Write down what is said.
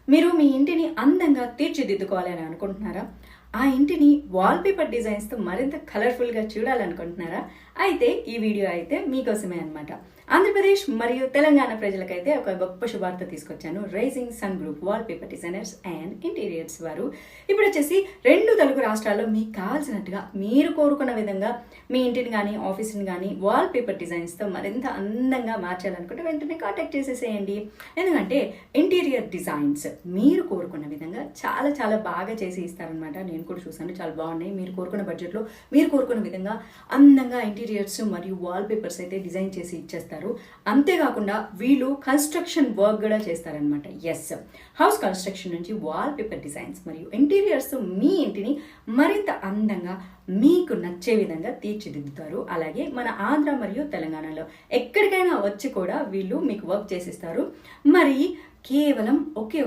మీరు మీ ఇంటిని అందంగా తీర్చిదిద్దుకోవాలి అని అనుకుంటున్నారా? ఆ ఇంటిని వాల్‌పేపర్ డిజైన్స్‌తో మరింత కలర్‌ఫుల్‌గా చూడాలనుకుంటున్నారా? అయితే ఈ వీడియో అయితే మీకోసమే అన్నమాట. ఆంధ్రప్రదేశ్ మరియు తెలంగాణ ప్రజలకైతే ఒక గొప్ప శుభార్త తీసుకొచ్చాను. Rising sun group wallpaper designers and interiors వారు ఇప్పుడొచ్చేసి 2 తెలుగు రాష్ట్రాల్లో మీకు కావాల్సినట్టుగా మీరు కోరుకున్న విధంగా మీ ఇంటిని గానీ, ఆఫీస్‌ని గానీ వాల్‌పేపర్ డిజైన్స్‌తో మరింత అందంగా మార్చాలనుకుంటే వెంటనే కాంటాక్ట్ చేసేసేయండి. ఎందుకంటే ఇంటీరియర్ డిజైన్స్ మీరు కోరుకున్న విధంగా చాలా చాలా బాగా చేసి ఇస్తారనమాట. నేను కూడా చూసాను, చాలా బాగున్నాయి. మీరు కోరుకున్న బడ్జెట్లో మీరు కోరుకున్న విధంగా అందంగా ఇంటీరియర్స్ మరియు వాల్‌పేపర్స్ అయితే డిజైన్ చేసి ఇచ్చేస్తారు. అంతేకాకుండా వీళ్ళు కన్స్ట్రక్షన్ వర్క్ కూడా చేస్తారనమాట. ఎస్, హౌస్ కన్స్ట్రక్షన్ నుంచి వాల్‌పేపర్ డిజైన్స్ మరియు ఇంటీరియర్స్ మీ ఇంటిని మరింత అందంగా మీకు నచ్చే విధంగా తీర్చిదిద్దుతారు. అలాగే మన ఆంధ్ర మరియు తెలంగాణలో ఎక్కడికైనా వచ్చి కూడా వీళ్ళు మీకు వర్క్ చేసిస్తారు. మరి కేవలం ఒకే